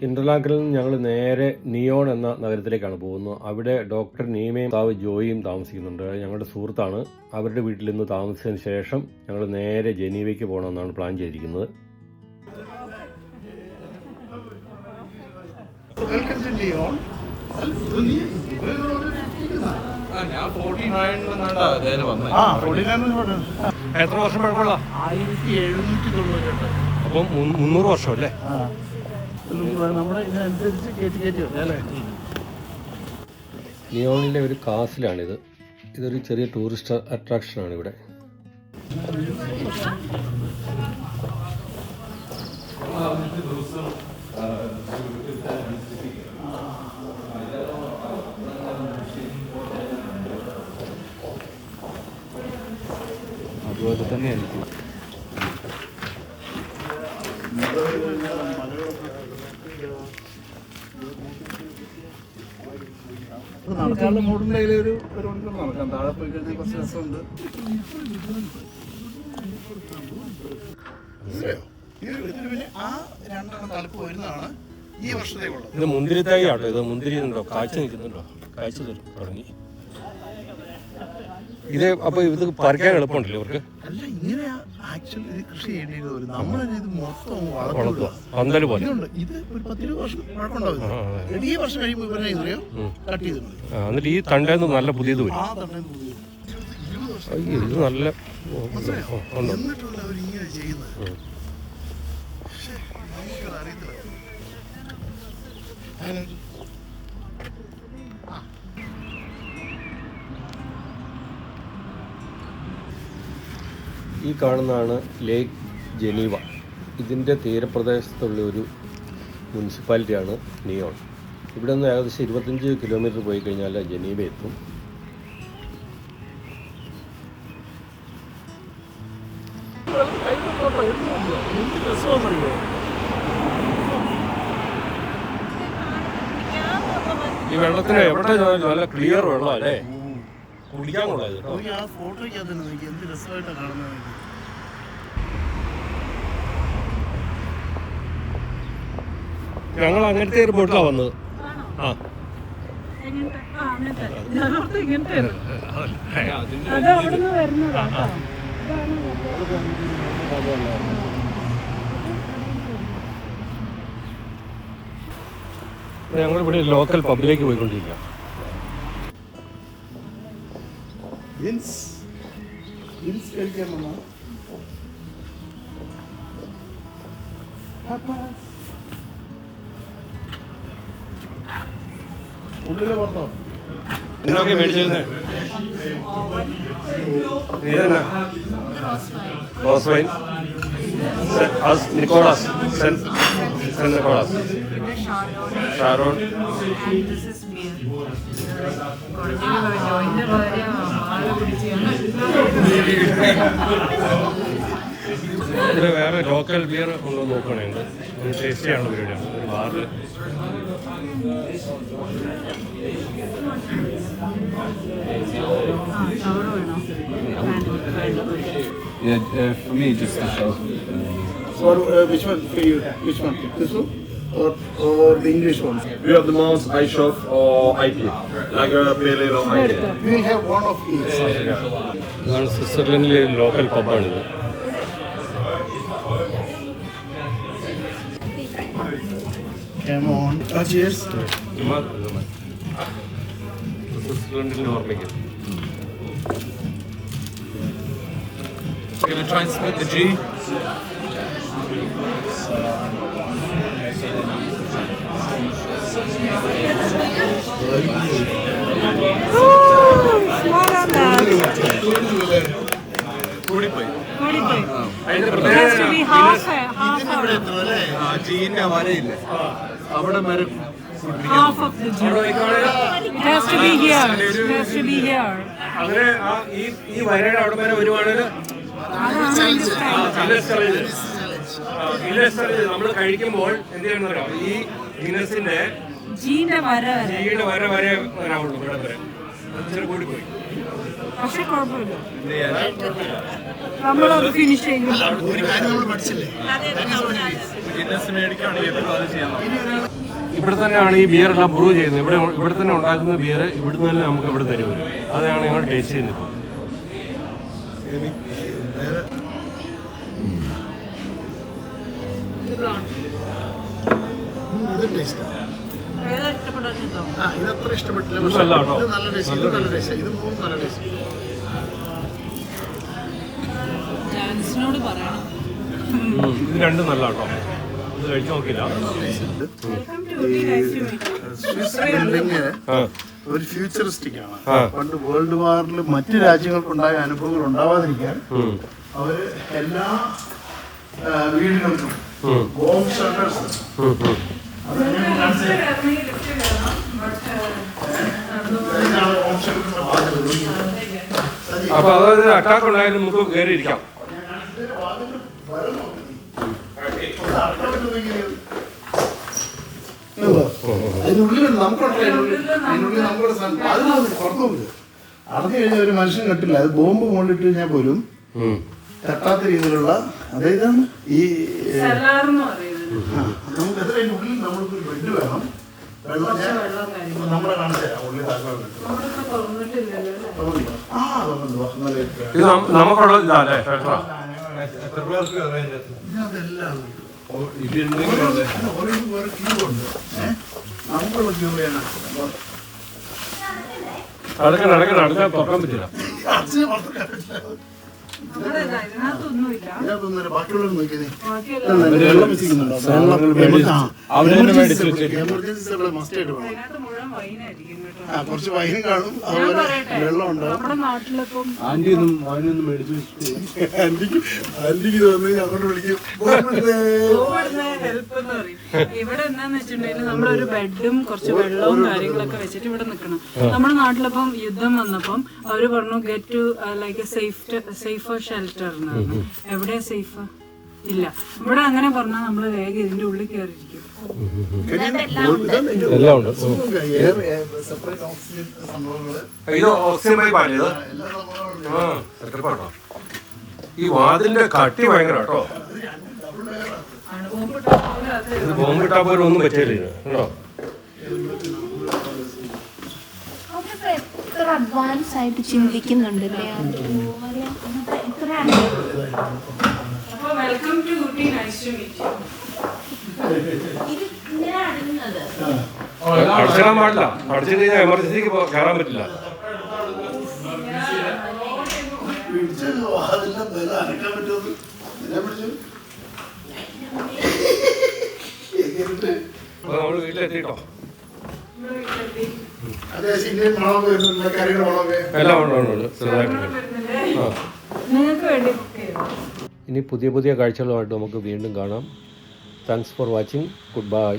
ഇന്റർലാക്കിൽ നിന്ന് ഞങ്ങൾ നേരെ നിയോൺ എന്ന നഗരത്തിലേക്കാണ് പോകുന്നത്. അവിടെ ഡോക്ടർ നീമയും താവ് ജോയിയും താമസിക്കുന്നുണ്ട്. ഞങ്ങളുടെ സുഹൃത്താണ്. അവരുടെ വീട്ടിൽ നിന്ന് താമസിച്ചതിന് ശേഷം ഞങ്ങൾ നേരെ ജനീവയ്ക്ക് പോകണമെന്നാണ് പ്ലാൻ ചെയ്തിരിക്കുന്നത്. എത്ര വർഷം പഴക്കമുള്ള? 1798. അപ്പം 300 വർഷം അല്ലേ? നിയോണിലെ ഒരു കാസിലാണിത്. ഇതൊരു ചെറിയ ടൂറിസ്റ്റ് അട്രാക്ഷനാണ് ഇവിടെ. അതുപോലെ തന്നെയായിരിക്കും. നടക്കാനുള്ള മൂടിൻ്റെ ഒരു നടക്കാം. താഴെ പോയി കഴിഞ്ഞാൽ കുറച്ച് രസമുണ്ട്. ആ രണ്ടെണ്ണം തലപ്പ് വരുന്നതാണ് ഈ വർഷത്തേക്കുള്ളത്. ഇത് മുന്തിരി തൈ ആട്ടോ. ഇത് മുന്തിരി ഉണ്ടോ, കാഴ്ച നിൽക്കുന്നുണ്ടോ? കാഴ്ച തുടങ്ങി ഇത്. അപ്പൊ ഇത് പറിക്കാൻ എളുപ്പമുണ്ടല്ലോ ഇവർക്ക്. അല്ല, ഇങ്ങനെ ആക്ച്വലി ഇത് കൃഷി ചെയ്യേണ്ടത് നമ്മൾ ഇത് മൊത്തം പന്തല് പോലെ. ഇത് ഒരു 10-20 വർഷം പഴക്കമുണ്ടാവും. ഈ വർഷം കഴിയുമ്പോൾ ഇവരെ ഇത്രയോ കട്ട് ചെയ്തിട്ടുണ്ട്. എന്നിട്ട് ഈ തണ്ടേന്ന് നല്ല പുതിയത് വരും. ഇത് നല്ല എന്നിട്ടുള്ള അവരിങ്ങനെ ചെയ്യുന്നത് ഈ കാണുന്നതാണ് ലേക്ക് ജനീവ. ഇതിൻ്റെ തീരപ്രദേശത്തുള്ള ഒരു മുനിസിപ്പാലിറ്റിയാണ് നിയോൺ. ഇവിടെ നിന്ന് ഏകദേശം 25 കിലോമീറ്റർ പോയി കഴിഞ്ഞാൽ ജനീവ എത്തും. ഈ വെള്ളത്തിന് എവിടെ നല്ല ക്ലിയർ വെള്ളം അല്ലേ? കുടിക്കാൻ കൊള്ളാം. എന്ത് രസമായിട്ടാണ് കാണുന്നത്. ഞങ്ങൾ അങ്ങനത്തെ ഒരു ബോട്ടിലാണ് വന്നത്. ഞങ്ങളിവിടെ ലോക്കൽ പബ്ബിലേക്ക് പോയിക്കൊണ്ടിരിക്കുക. എന്തൊക്കെ മേടിച്ചിരുന്നേ? Rose wine, Nicholas, Saint Nicholas, Sharon. ഇവിടെ വേറെ ലോക്കൽ ബിയർ ഉണ്ടോ നോക്കണുണ്ട്. ടേസ്റ്റിയാണ് പരിപാടിയാണ്. ഒരു ബാറിൽ for me, just the show. Which one for you? Which one? This one? Or the English ones? We have the Mount iShof or IP, like a pale ale or IPA. We have one of each. ഇതാണ് സ്വിറ്റ്സർലൻഡിലെ local പബ്ബാണിത്. Come on. Cheers. സ്വിറ്റ്സർലൻഡിൽ ഓർമ്മിക്കും. Gonna try and split the G. ജീന്റെ വരയില്ലേ അവിടെ വരെ. Half of the G. It has to be here. It has to be here. അങ്ങനെ ഈ വരയുടെ അവിടെ വരെ വരുവാണെങ്കിൽ നമ്മൾ കഴിക്കുമ്പോൾ എന്ത് ചെയ്യണമെന്നറിയോ? ഈ ഗിന്നസിന്റെ ജീന്റെ വര വരെ വരാവുള്ളൂ. ഇവിടെ വരെ ഇച്ചിരി കൂടി പോയി. പക്ഷെ കുഴപ്പമില്ല, നമ്മളത് ഫിനിഷ് ചെയ്യും. ഒരു കാര്യം നമ്മൾ പഠിച്ചില്ലേ? ഗിന്നസ് മേടിക്കുകയാണെങ്കിൽ അത് ചെയ്യാം. ഇവിടെ തന്നെയാണ് ഈ ബിയർ എല്ലാം ബ്രൂ ചെയ്യുന്നത്. ഇവിടെ തന്നെ ഉണ്ടാക്കുന്ന ബിയർ ഇവിടുന്ന് തന്നെ നമുക്ക് ഇവിടെ തരും. അതാണ് ഞങ്ങൾ ടേസ്റ്റ് ചെയ്യുന്നത്. ഇത് ടേസ്റ്റ് ഇതത്ര ഇഷ്ടപ്പെട്ടില്ല. ഇത് നല്ല ടേസ്റ്റ്, ഇത് നല്ല ടേസ്റ്റ്, ഇത് മൂന്നും നല്ല ടേസ്റ്റ്. ജാൻസിനോട് പറയണം. ഇത് രണ്ടും നല്ല കേട്ടോ. ഇത് കഴിച്ചു നോക്കില്ല. സ്വിസ് ബിൽഡിങ് ഒരു ഫ്യൂച്ചറിസ്റ്റിക് ആണ്. പണ്ട് വേൾഡ് വാറിൽ മറ്റു രാജ്യങ്ങൾക്കുണ്ടായ അനുഭവങ്ങൾ ഉണ്ടാവാതിരിക്കാൻ അവര് എല്ലാ വീടുകൾക്കും ബോംബ് ഷെൽട്ടേഴ്സ് അപ്പൊ അതായത് അറ്റാക്ക് ഉണ്ടായാലും നമുക്ക് കയറിയിരിക്കാം. അതിനുള്ളിൽ നമുക്കുള്ള സാധനം അതിനൊന്നും പുറത്തുമില്ല. അടഞ്ഞു കഴിഞ്ഞാൽ ഒരു മനുഷ്യൻ കെട്ടില്ല. അത് ബോംബ് മുകളിലിട്ട് കഴിഞ്ഞാൽ പോലും തട്ടാത്ത രീതിയിലുള്ള അതായതാണ് ഈ നമുക്ക് എത്ര അതിൻ്റെ ഉള്ളിൽ നമ്മൾക്ക് ഒരു ബെഡ് വേണം. വെള്ളം നമ്മളെ കാണിച്ചു തരാം. ഉള്ളിൽ നമുക്കുള്ള ഇതല്ലേ ഇതെല്ലാം ഓരോ ക്യൂ ഉണ്ട്. നമുക്കുള്ള ക്യൂ വേണം. അടുക്കാൻ തുറക്കാൻ പറ്റില്ല. അച്ഛനെ പുറത്തെടുക്കാൻ പറ്റില്ല. ഇതിനകത്തൊന്നുമില്ല. ബാക്കിയുള്ളവർ നോക്കിയതേ വെള്ളം വെച്ചിരിക്കുന്നുണ്ടോ? എമർജൻസി മസ്റ്റ് ആയിട്ട് വേണം. കുറച്ച് വൈനും കാണും, അതുപോലെ വെള്ളം ഉണ്ടാവും. ആന്റിക്ക് തോന്നി അങ്ങോട്ട് വിളിക്കും. ഇവിടെ എന്താന്ന് വെച്ചിട്ടുണ്ടെങ്കിൽ നമ്മളൊരു ബെഡും കുറച്ച് വെള്ളവും കാര്യങ്ങളൊക്കെ വെച്ചിട്ട് ഇവിടെ നിൽക്കണം. നമ്മുടെ നാട്ടിലിപ്പം യുദ്ധം വന്നപ്പം അവര് പറഞ്ഞു get to like safer shelter. എവിടെയാ സേഫ്? ഇല്ല. ഇവിടെ അങ്ങനെ പറഞ്ഞാൽ നമ്മള് വേഗം ഇതിന്റെ ഉള്ളിൽ കയറിയിരിക്കും. എല്ലാം ഉണ്ട്. സെപ്പറേറ്റ് ഓക്സിജൻ സംഭവങ്ങള് ഇത് ഓക്സിജൻ പൈപ്പാണ്. ഈ വാതിലിന്റെ കട്ടി ഭയങ്കര കേട്ടോ. ഇത് ബോംബിട്ടാ പോലും ഒന്നും പറ്റില്ല കേട്ടോ. എത്ര അഡ്വാൻസ് ആയിട്ട് ചിന്തിക്കുന്നുണ്ടല്ലേ. Welcome to Ooty. Nice to meet you. അടച്ചിടാൻ പാടില്ല. അടച്ചിട്ട് കഴിഞ്ഞാൽ എമർജൻസിക്ക് കയറാൻ പറ്റില്ല. അനക്കാൻ പറ്റുമെന്ന് നമ്മള് വീട്ടിലെത്തിട്ടോ. അതെ, ഇന്ത്യൻ മണമൊക്കെ വരുന്നുണ്ട്, കറിയുടെ മണമൊക്കെ എല്ലാം ഉണ്ട് ചെറുതായിട്ട്. നിങ്ങൾക്ക് വേണ്ടി ബുക്ക് ചെയ്തു. ഇനി പുതിയ കാഴ്ചകളുമായിട്ട് നമുക്ക് വീണ്ടും കാണാം. Thanks for watching. Good bye.